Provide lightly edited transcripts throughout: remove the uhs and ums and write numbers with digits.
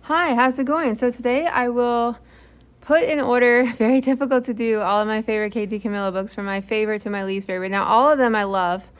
Hi, how's it going? So today I will put in order, very difficult to do, all of my favorite DiCamillo books from my favorite to my least favorite. Now, all of them I love,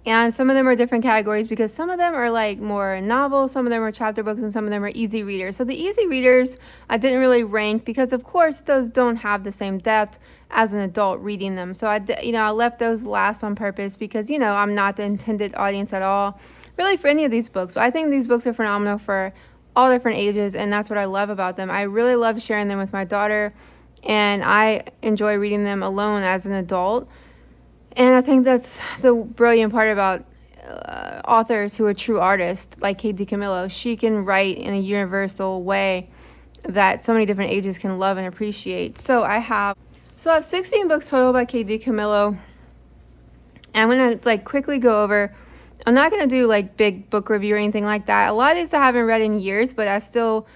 and some of them are different categories because some of them are like more novels, some of them are chapter books, and some of them are easy readers. So the easy readers I didn't really rank because, of course, those don't have the same depth as an adult reading them. So I left those last on purpose because I'm not the intended audience at all, really, for any of these books. But I think these books are phenomenal for all different ages, and that's what I love about them. I really love sharing them with my daughter, and I enjoy reading them alone as an adult. And I think that's the brilliant part about authors who are true artists, like DiCamillo. She can write in a universal way that so many different ages can love and appreciate. So I have 16 books total by DiCamillo. And I'm gonna quickly go over. I'm not going to do big book review or anything like that. A lot of these I haven't read in years, but I still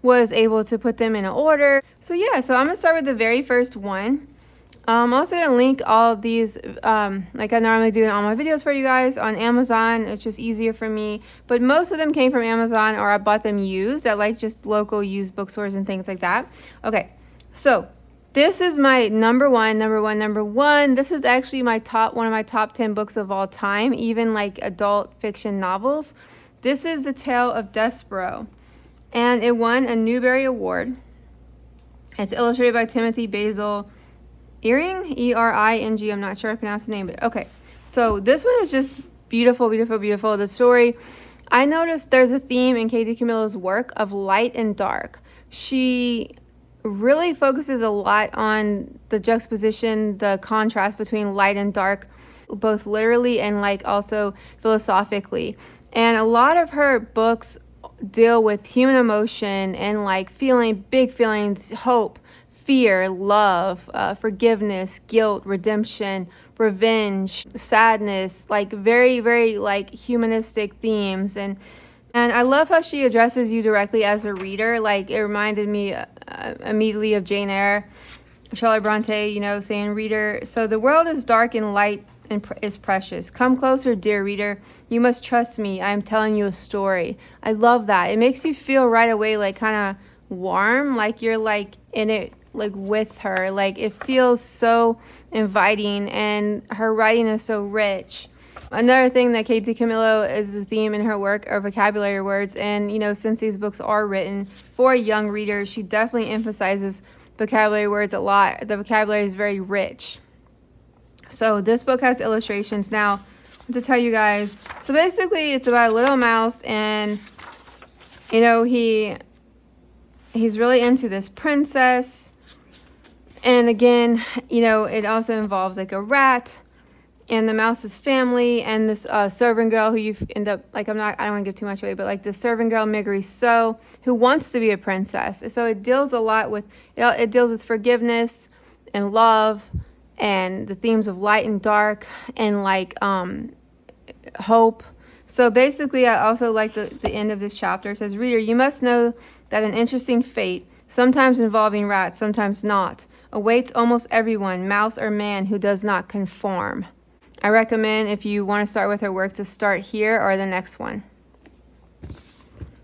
was able to put them in order. So I'm going to start with the very first one. I'm also going to link all of these, like I normally do in all my videos for you guys, on Amazon. It's just easier for me. But most of them came from Amazon, or I bought them used at just local used bookstores and things like that. Okay, so this is my number one. This is actually one of my top 10 books of all time, even adult fiction novels. This is The Tale of Despero, and it won a Newbery Award. It's illustrated by Timothy Basil Earing, E-R-I-N-G. I'm not sure I pronounced the name, but okay. So this one is just beautiful, beautiful, beautiful. The story, I noticed there's a theme in DiCamillo's work of light and dark. She really focuses a lot on the juxtaposition, the contrast between light and dark, both literally and also philosophically. And a lot of her books deal with human emotion and feeling big feelings, hope, fear, love, forgiveness, guilt, redemption, revenge, sadness, very, very humanistic themes. And I love how she addresses you directly as a reader. It reminded me immediately of Jane Eyre, Charlotte Bronte, saying, "Reader, so the world is dark and light and is precious. Come closer, dear reader. You must trust me. I am telling you a story." I love that. It makes you feel right away kind of warm, you're in it with her. It feels so inviting, and her writing is so rich. Another thing that DiCamillo is a theme in her work are vocabulary words. And, since these books are written for young readers, she definitely emphasizes vocabulary words a lot. The vocabulary is very rich. So this book has illustrations. Now, to tell you guys, so basically it's about a little mouse, and, he's really into this princess. And again, it also involves a rat and the mouse's family, and this servant girl who you end up I don't want to give too much away, but this servant girl Migri So, who wants to be a princess. So it deals a lot with it deals with forgiveness and love and the themes of light and dark and hope. So basically, I also like the end of this chapter. It says, "Reader, you must know that an interesting fate, sometimes involving rats, sometimes not, awaits almost everyone, mouse or man, who does not conform." I recommend, if you want to start with her work, to start here or the next one.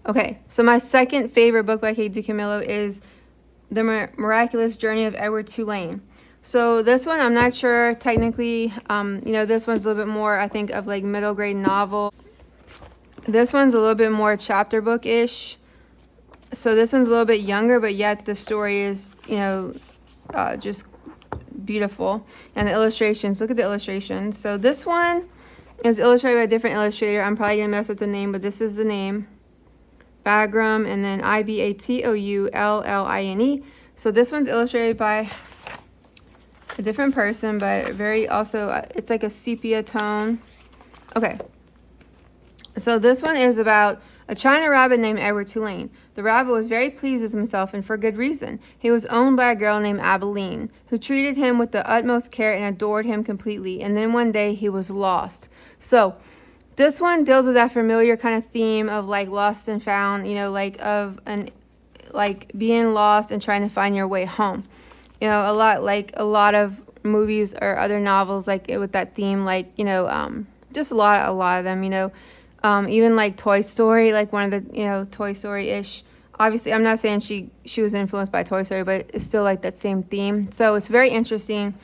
Okay, so my second favorite book by DiCamillo is The Miraculous Journey of Edward Tulane. So this one, I'm not sure technically, this one's a little bit more, I think, of middle grade novel. This one's a little bit more chapter book-ish. So this one's a little bit younger, but yet the story is, just beautiful. And the illustrations, look at the illustrations. So this one is illustrated by a different illustrator. I'm probably gonna mess up the name, but this is the name, Bagram, and then Ibatoulline. So this one's illustrated by a different person, but very also, it's a sepia tone. Okay, so this one is about a China rabbit named Edward Tulane. The rabbit was very pleased with himself, and for good reason. He was owned by a girl named Abilene, who treated him with the utmost care and adored him completely. And then one day he was lost. So this one deals with that familiar kind of theme of lost and found, being lost and trying to find your way home. A lot of movies or other novels with that theme, just a lot of them, even Toy Story, one of the, Toy Story-ish obviously, I'm not saying she was influenced by Toy Story, but it's still like that same theme. So it's very interesting.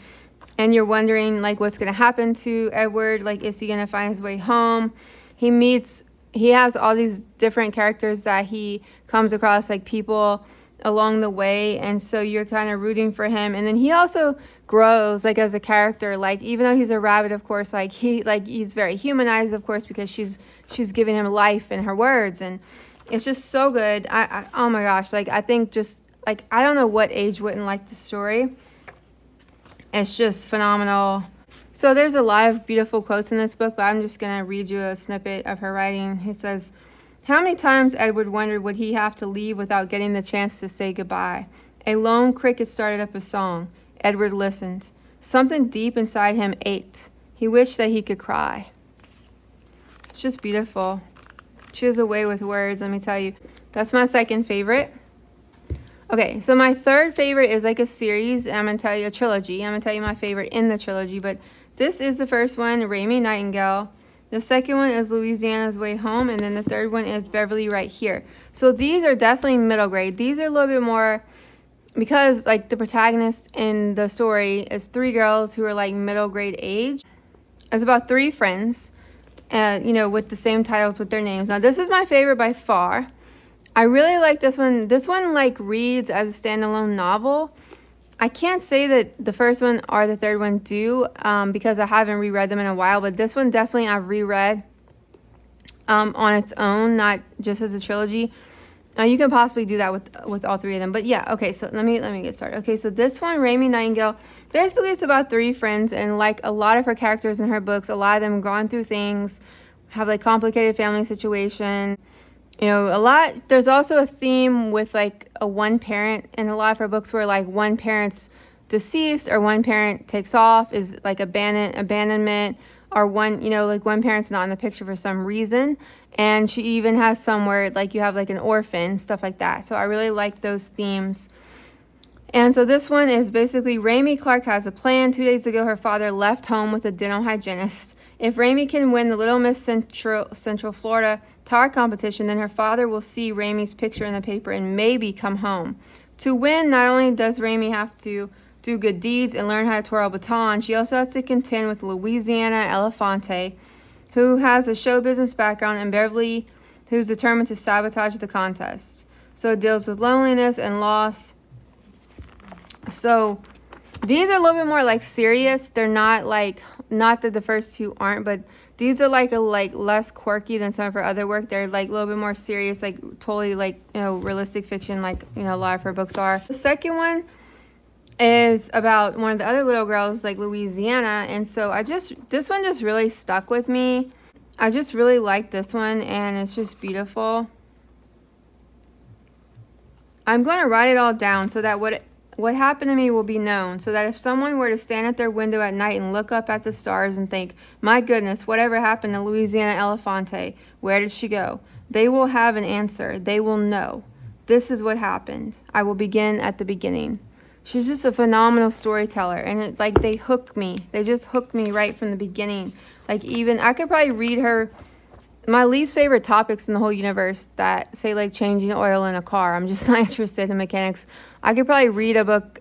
And you're wondering like what's going to happen to Edward. Like, is he going to find his way home? He has all these different characters that he comes across, like people along the way, and so you're kind of rooting for him. And then he also grows like as a character. Like, even though he's a rabbit, of course, he's very humanized, of course, because she's giving him life in her words, and it's just so good. I oh my gosh, like I think just like I don't know what age wouldn't like the story. It's just phenomenal. So there's a lot of beautiful quotes in this book, but I'm just going to read you a snippet of her writing. He says, "How many times Edward wondered would he have to leave without getting the chance to say goodbye. A lone cricket started up a song. Edward listened. Something deep inside him ached. He wished that he could cry." It's just beautiful. She has a way with words, let me tell you. That's my second favorite. Okay, so my third favorite is like a series, and I'm going to tell you a trilogy. I'm going to tell you my favorite in the trilogy, but this is the first one, Raymie Nightingale. The second one is Louisiana's Way Home, and then the third one is Beverly Right Here. So these are definitely middle grade. These are a little bit more, because like the protagonist in the story is three girls who are like middle grade age. It's about three friends, with the same titles with their names. Now this is my favorite by far. I really like this one. This one like reads as a standalone novel. I can't say that the first one or the third one do, because I haven't reread them in a while, but this one definitely I've reread on its own, not just as a trilogy. You can possibly do that with all three of them, but yeah. Okay, so let me get started. Okay, so this one, Raymie Nightingale, basically it's about three friends, and like a lot of her characters in her books, a lot of them gone through things, have like complicated family situation. There's also a theme with like a one parent in a lot of her books where like one parent's deceased or one parent takes off, is like abandonment, or one parent's not in the picture for some reason. And she even has some where like you have like an orphan, stuff like that. So I really like those themes. And so this one is basically Raymie Clark has a plan. 2 days ago, her father left home with a dental hygienist. If Raymie can win the Little Miss Central Florida Tar competition, then her father will see Raymie's picture in the paper and maybe come home. To win, not only does Raymie have to do good deeds and learn how to twirl a baton, she also has to contend with Louisiana Elefante, who has a show business background, and Beverly, who's determined to sabotage the contest. So it deals with loneliness and loss. So these are a little bit more like serious. They're not that the first two aren't, but these are like less quirky than some of her other work. They're like a little bit more serious, like totally like, realistic fiction, like, a lot of her books are. The second one is about one of the other little girls, like Louisiana. And so this one just really stuck with me. I just really like this one, and it's just beautiful. I'm going to write it all down so that what happened to me will be known, so that if someone were to stand at their window at night and look up at the stars and think, my goodness, whatever happened to Louisiana Elefante? Where did she go? They will have an answer. They will know. This is what happened. I will begin at the beginning. She's just a phenomenal storyteller, and they hook me. They just hook me right from the beginning. Like, even I could probably read her my least favorite topics in the whole universe that say like changing oil in a car. I'm just not interested in mechanics. I could probably read a book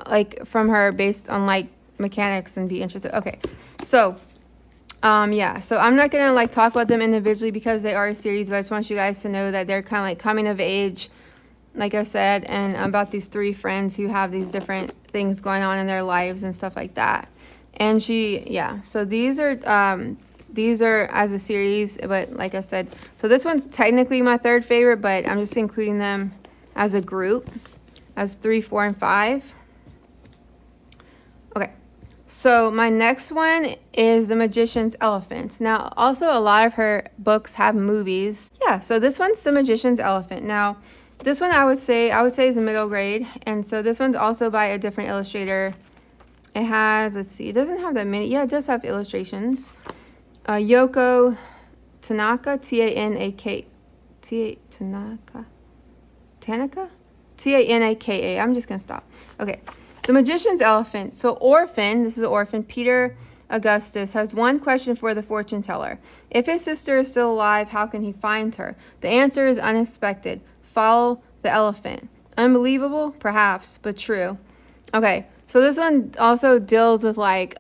like from her based on like mechanics and be interested. Okay, so so I'm not gonna like talk about them individually because they are a series, but I just want you guys to know that they're kind of like coming of age, like I said, and about these three friends who have these different things going on in their lives and stuff like that. And so these are as a series, but like I said, so this one's technically my third favorite, but I'm just including them as a group, as 3, 4, and 5. Okay, so my next one is The Magician's Elephant. Now, also a lot of her books have movies. Yeah, so this one's The Magician's Elephant. Now, this one I would say is a middle grade, and so this one's also by a different illustrator. It has, it doesn't have that many. Yeah, it does have illustrations. Yoko Tanaka, Tanaka, Tanaka. I'm just gonna stop. Okay, The Magician's Elephant. So this is an orphan, Peter Augustus, has one question for the fortune teller. If his sister is still alive, how can he find her? The answer is unexpected. Follow the elephant. Unbelievable? Perhaps, but true. Okay, so this one also deals with like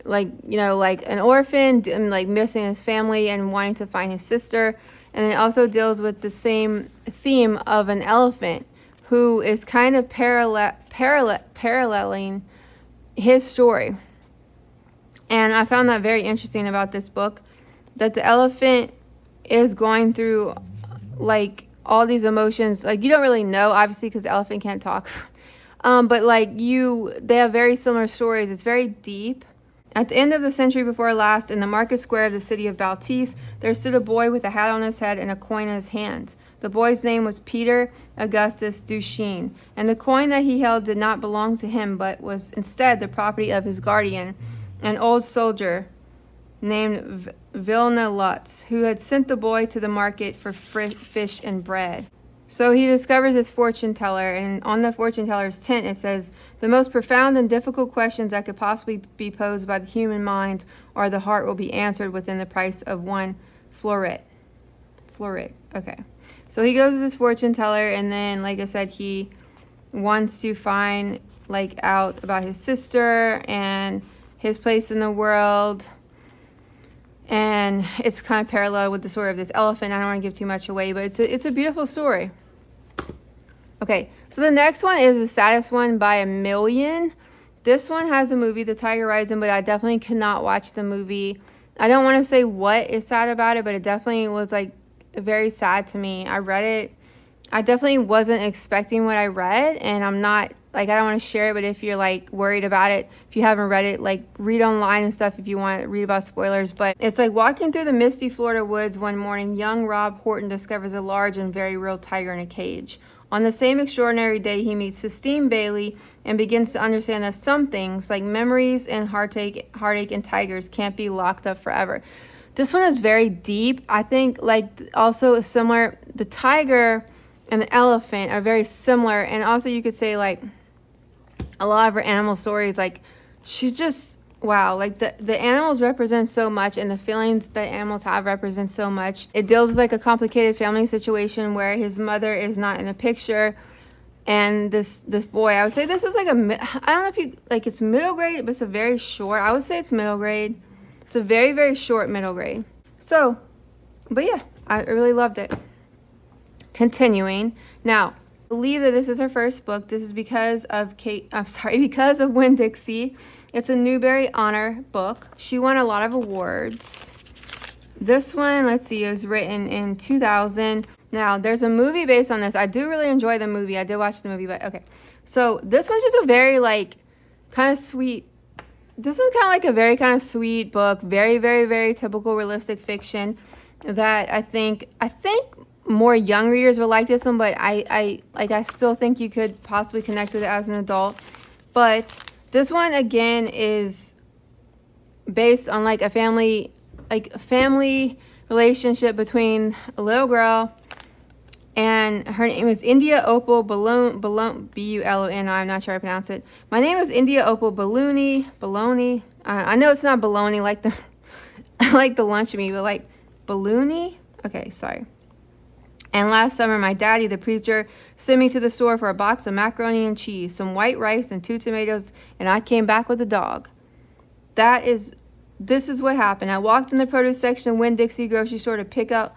an orphan and like missing his family and wanting to find his sister. And it also deals with the same theme of an elephant who is kind of paralleling his story. And I found that very interesting about this book, that the elephant is going through like all these emotions. Like, you don't really know, obviously, because the elephant can't talk. But like they have very similar stories. It's very deep. At the end of the century before last, in the market square of the city of Baltis, there stood a boy with a hat on his head and a coin in his hand. The boy's name was Peter Augustus Duchesne, and the coin that he held did not belong to him, but was instead the property of his guardian, an old soldier named Vilna Lutz, who had sent the boy to the market for fish and bread. So he discovers his fortune teller, and on the fortune teller's tent it says, "The most profound and difficult questions that could possibly be posed by the human mind or the heart will be answered within the price of one floret." Floret, okay. So he goes to this fortune teller, and then, like I said, he wants to find like out about his sister and his place in the world. And it's kind of parallel with the story of this elephant. I don't want to give too much away, but it's a beautiful story. Okay, so the next one is The Saddest One by a Million. This one has a movie, The Tiger Rising, but I definitely could not watch the movie. I don't want to say what is sad about it, but it definitely was like very sad to me. I read it. I definitely wasn't expecting what I read, and I'm not, like, I don't want to share it, but if you're like worried about it, if you haven't read it, like read online and stuff if you want to read about spoilers. But it's like walking through the misty Florida woods one morning, young Rob Horton discovers a large and very real tiger in a cage. On the same extraordinary day, he meets Sistine Bailey and begins to understand that some things, like memories and heartache and tigers, can't be locked up forever. This one is very deep. I think like also similar, the tiger and the elephant are very similar. And also you could say like a lot of her animal stories, like she's just, wow, like the animals represent so much, and the feelings that animals have represent so much. It deals with like a complicated family situation where his mother is not in the picture, and this boy, I would say this is like I don't know if you, like it's middle grade, but it's a very short, I would say it's middle grade. It's a very, very short middle grade. So, but yeah, I really loved it. Continuing. Now, I believe that this is her first book. This is because of Winn-Dixie. It's a Newbery Honor book. She won a lot of awards. This one, let's see, is written in 2000. Now, there's a movie based on this. I do really enjoy the movie. I did watch the movie, but okay. So this one's just a very like kind of sweet. This is kind of like a very kind of sweet book. Very, very, very typical realistic fiction that I think more young readers will like this one, but I still think you could possibly connect with it as an adult. But this one again is based on like a family relationship between a little girl, and her name is India Opal Balloon Buloni. I'm not sure how to pronounce it. My name is India Opal Baloney. I know it's not baloney like the like the lunch meat, but like baloney. Okay, sorry. And last summer, my daddy, the preacher, sent me to the store for a box of macaroni and cheese, some white rice, and 2 tomatoes, and I came back with a dog. This is what happened. I walked in the produce section of Winn-Dixie grocery store to pick out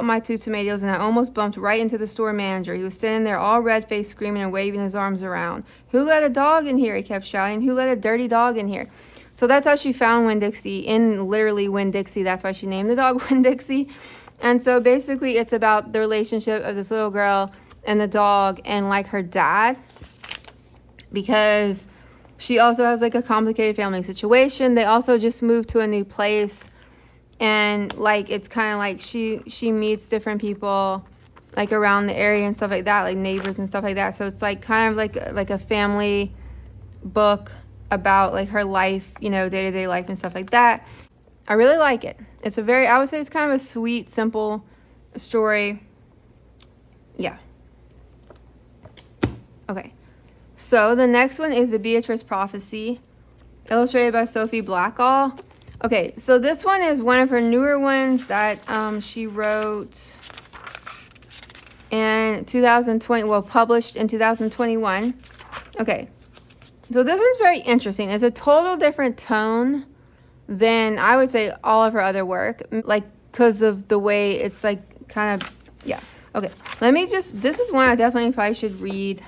my 2 tomatoes, and I almost bumped right into the store manager. He was standing there all red-faced, screaming and waving his arms around. "Who let a dog in here?" he kept shouting. "Who let a dirty dog in here?" So that's how she found Winn-Dixie, in literally Winn-Dixie. That's why she named the dog Winn-Dixie. And so basically it's about the relationship of this little girl and the dog and like her dad, because she also has like a complicated family situation. They also just moved to a new place, and like it's kind of like she meets different people like around the area and stuff like that, like neighbors and stuff like that. So it's like kind of like a family book about like her life, you know, day-to-day life and stuff like that. I really like it. It's I would say it's kind of a sweet, simple story. Yeah. Okay. So the next one is The Beatrice Prophecy, illustrated by Sophie Blackall. Okay, so this one is one of her newer ones that she wrote in 2020, well, published in 2021. Okay, so this one's very interesting. It's a total different tone than I would say all of her other work, like because of the way it's like kind of, yeah. Okay, let me just, this is one I definitely probably should read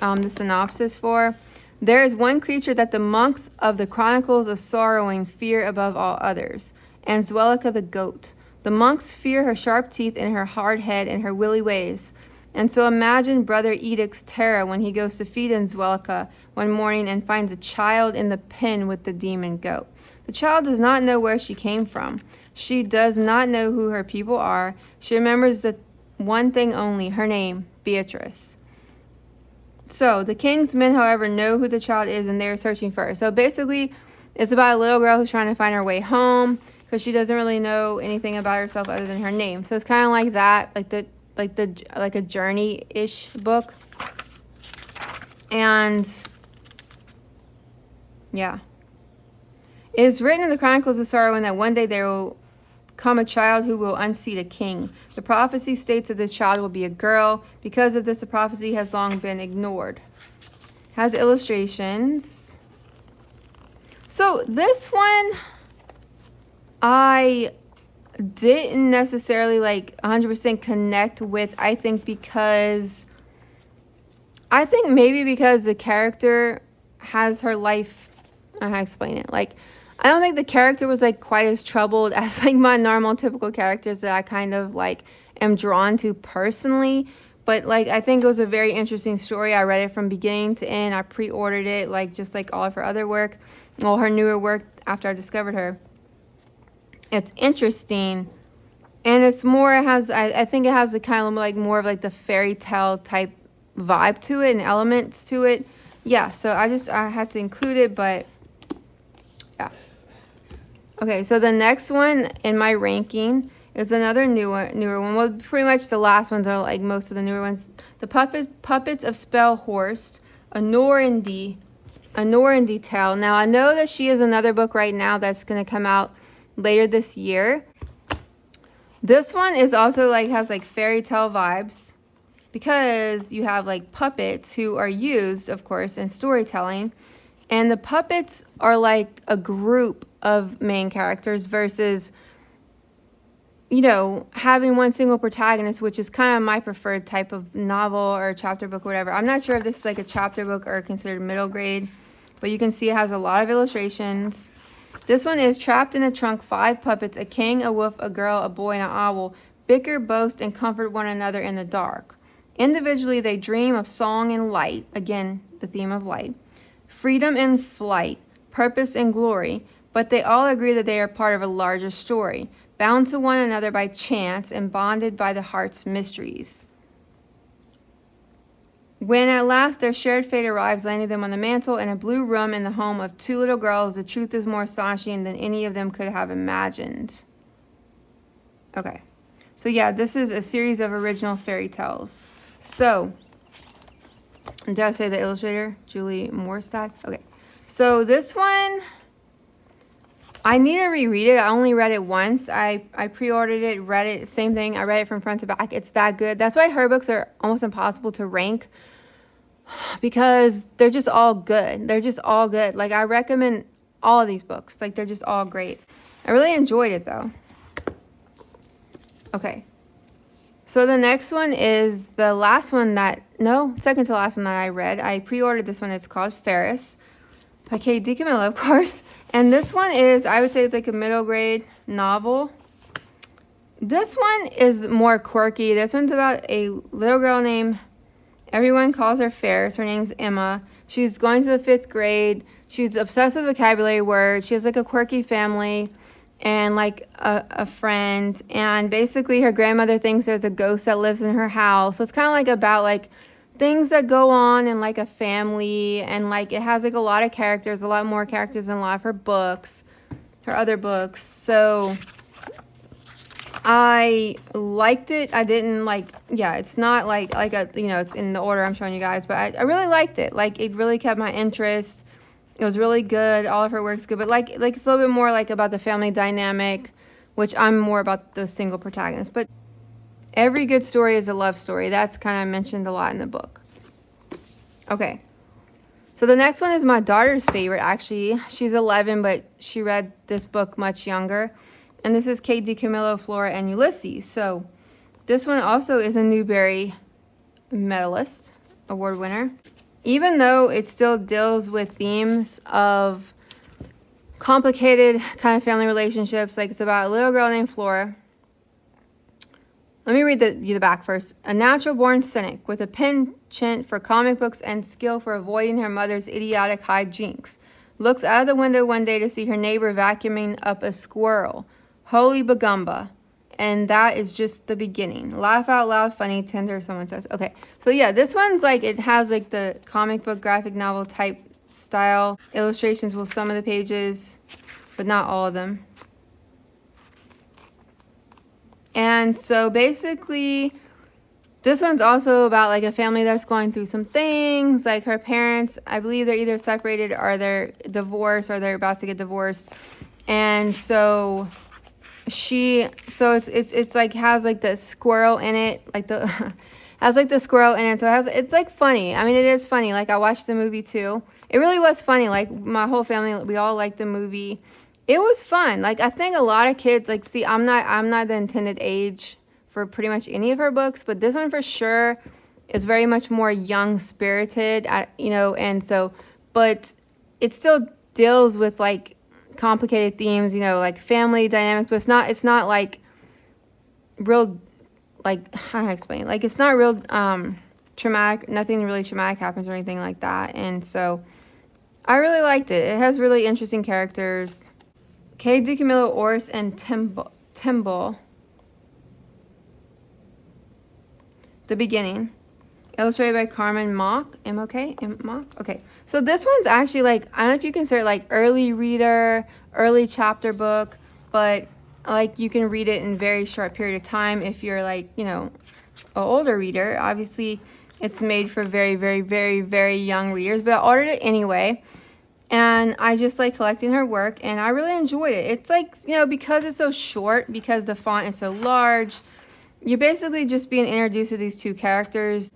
the synopsis for. There is one creature that the monks of the Chronicles of Sorrowing fear above all others, and Zwellica the goat. The monks fear her sharp teeth and her hard head and her willy ways. And so imagine Brother Edict's terror when he goes to feed in Zwellica one morning and finds a child in the pen with the demon goat. The child does not know where she came from. She does not know who her people are. She remembers the one thing only, her name, Beatrice. So the king's men, however, know who the child is and they're searching for her. So basically, it's about a little girl who's trying to find her way home because she doesn't really know anything about herself other than her name. So it's kind of like that, like a journey-ish book. And yeah, it is written in the Chronicles of Sorrow that one day there will come a child who will unseat a king. The prophecy states that this child will be a girl. Because of this, the prophecy has long been ignored. Has illustrations. So this one, I didn't necessarily like 100% connect with, I think maybe because the character has her life, I don't know how to explain it. Like, I don't think the character was like quite as troubled as like my normal typical characters that I kind of like am drawn to personally. But like, I think it was a very interesting story. I read it from beginning to end. I pre-ordered it, like just like all of her other work, well, her newer work after I discovered her. It's interesting. And it's more, I think it has the kind of like more of like the fairy tale type vibe to it and elements to it. Yeah, so I had to include it, but yeah. Okay, so the next one in my ranking is another newer one. Well, pretty much the last ones are like most of the newer ones. The Puppets of Spellhorst, a Normandy Tale. Now, I know that she has another book right now that's going to come out later this year. This one is also like, has like fairy tale vibes because you have like puppets who are used, of course, in storytelling. And the puppets are like a group of main characters versus, you know, having one single protagonist, which is kind of my preferred type of novel or chapter book or whatever. I'm not sure if this is like a chapter book or considered middle grade, but you can see it has a lot of illustrations. This one is trapped in a trunk, 5 puppets, a king, a wolf, a girl, a boy, and an owl, bicker, boast, and comfort one another in the dark. Individually, they dream of song and light, again, the theme of light, freedom and flight, purpose and glory, but they all agree that they are part of a larger story, bound to one another by chance and bonded by the heart's mysteries. When at last their shared fate arrives, landing them on the mantle in a blue room in the home of 2 little girls, the truth is more astonishing than any of them could have imagined. Okay, so yeah, this is a series of original fairy tales. So, did I say the illustrator? Julie Morstad? Okay, so this one, I need to reread it. I only read it once. I pre-ordered it, read it, same thing. I read it from front to back. It's that good. That's why her books are almost impossible to rank because they're just all good. They're just all good. Like, I recommend all of these books. Like, they're just all great. I really enjoyed it, though. Okay. So the next one is the last one second to last one that I read. I pre-ordered this one. It's called Ferris by DiCamillo, of course. And this one is, I would say it's like a middle grade novel. This one is more quirky. This one's about a little girl named, everyone calls her Ferris. Her name's Emma. She's going to the 5th grade. She's obsessed with vocabulary words. She has like a quirky family and like a friend. And basically her grandmother thinks there's a ghost that lives in her house. So it's kind of like about like things that go on in like a family, and like it has like a lot of characters, a lot more characters than a lot of her books, her other books. So I liked it. I didn't like, yeah, it's not like a, you know, it's in the order I'm showing you guys, but I really liked it. Like, it really kept my interest. It was really good. All of her work's good, but like it's a little bit more like about the family dynamic, which I'm more about the single protagonist. But Every good story is a love story. That's kind of mentioned a lot in the book. Okay. So the next one is my daughter's favorite, actually. She's 11, but she read this book much younger. And this is Kate DiCamillo, Flora, and Ulysses. So this one also is a Newbery medalist, award winner. Even though it still deals with themes of complicated kind of family relationships, like it's about a little girl named Flora. Let me read the back first. A natural-born cynic with a penchant for comic books and skill for avoiding her mother's idiotic hijinks, looks out of the window one day to see her neighbor vacuuming up a squirrel. Holy bagumba. And that is just the beginning. Laugh out loud, funny, tender, someone says. Okay, so yeah, this one's like, it has like the comic book graphic novel type style. Illustrations will some of the pages, but not all of them. And so basically, this one's also about like a family that's going through some things. Like her parents, I believe they're either separated or they're divorced or they're about to get divorced. And so it's like has like the squirrel in it, like the has like the squirrel in it. So it's like funny. I mean, it is funny. Like I watched the movie too. It really was funny. Like my whole family, we all liked the movie. It was fun. Like I think a lot of kids like see I'm not the intended age for pretty much any of her books, but this one for sure is very much more young spirited, and so but it still deals with like complicated themes, like family dynamics, but it's not like real, like how do I explain? Like it's not real traumatic, nothing really traumatic happens or anything like that. And so I really liked it. It has really interesting characters. Kate DiCamillo, Oris, and Timble. The Beginning. Illustrated by Carmen Mock. M-O-K? Mock? Okay. So this one's actually like, I don't know if you consider it like early reader, early chapter book, but like you can read it in a very short period of time if you're like, an older reader. Obviously, it's made for very, very, very, very young readers, but I ordered it anyway. And I just like collecting her work, and I really enjoyed it. It's like, because it's so short, because the font is so large, you're basically just being introduced to these two characters,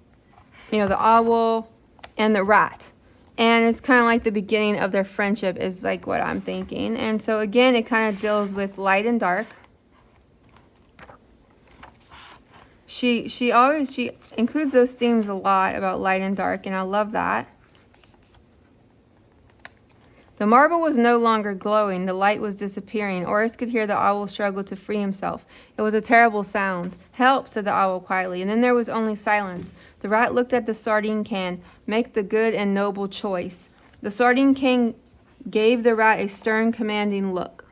the owl and the rat. And it's kind of like the beginning of their friendship is like what I'm thinking. And so again, it kind of deals with light and dark. She includes those themes a lot about light and dark, and I love that. The marble was no longer glowing. The light was disappearing. Oris could hear the owl struggle to free himself. It was a terrible sound. Help, said the owl quietly, and then there was only silence. The rat looked at the sardine can. Make the good and noble choice. The sardine can gave the rat a stern, commanding look.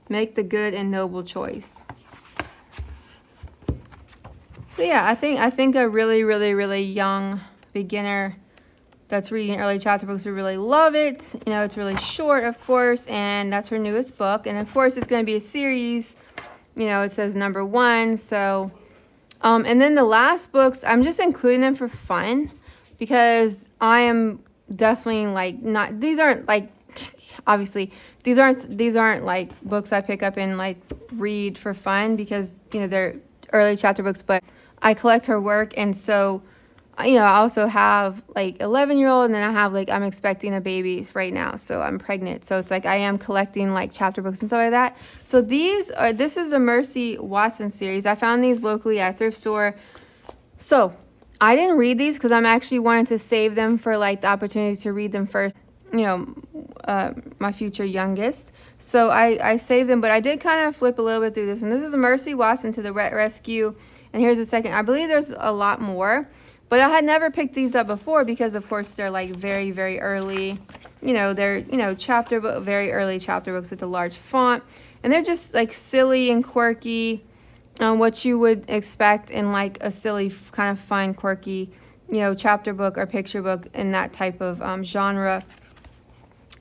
Make the good and noble choice. So yeah, I think a really, really, really young beginner that's reading early chapter books would really love it. It's really short, of course, and that's her newest book. And of course, it's going to be a series. It says number 1. So, and then the last books, I'm just including them for fun because I am definitely like not. These aren't like obviously these aren't like books I pick up and like read for fun because they're early chapter books. But I collect her work, and so. I also have like 11-year-old, and then I have like I'm expecting a baby right now, so I'm pregnant. So it's like I am collecting like chapter books and stuff like that. So this is a Mercy Watson series. I found these locally at a thrift store. So I didn't read these because I'm actually wanting to save them for like the opportunity to read them first. My future youngest. So I saved them, but I did kind of flip a little bit through this one. This is a Mercy Watson to the Rescue, and here's the second. I believe there's a lot more. But I had never picked these up before because, of course, they're like very, very early. They're, chapter book, very early chapter books with a large font. And they're just like silly and quirky, what you would expect in like a silly, kind of fun, quirky, chapter book or picture book in that type of genre.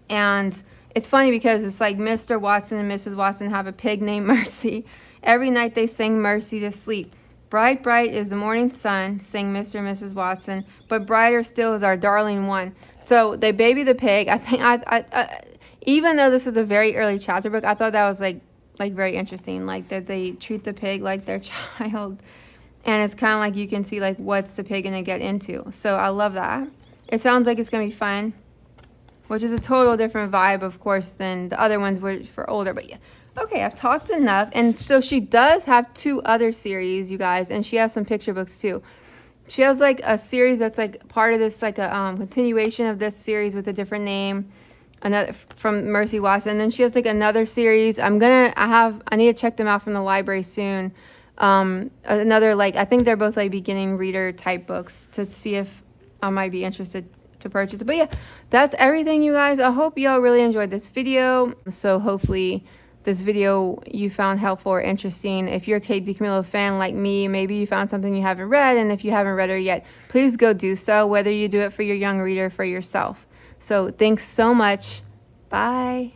And it's funny because it's like Mr. Watson and Mrs. Watson have a pig named Mercy. Every night they sing Mercy to sleep. Bright, bright is the morning sun, sang Mr. and Mrs. Watson, but brighter still is our darling one. So they baby the pig. I think I even though this is a very early chapter book, I thought that was like very interesting, like that they treat the pig like their child, And it's kind of like you can see like what's the pig gonna get into. So I love that. It sounds like it's gonna be fun, which is a total different vibe, of course, than the other ones were for older. But yeah, okay, I've talked enough. And so she does have 2 other series, you guys, and she has some picture books too. She has like a series that's like part of this, like a continuation of this series with a different name, another from Mercy Watson. And then she has like another series. I need to check them out from the library soon. Another, like, I think they're both like beginning reader type books, to see if I might be interested to purchase it. But yeah, that's everything, you guys. I hope y'all really enjoyed this video. So hopefully this video you found helpful or interesting. If you're a Kate DiCamillo fan like me, maybe you found something you haven't read, and if you haven't read her yet, please go do so, whether you do it for your young reader or for yourself. So thanks so much. Bye.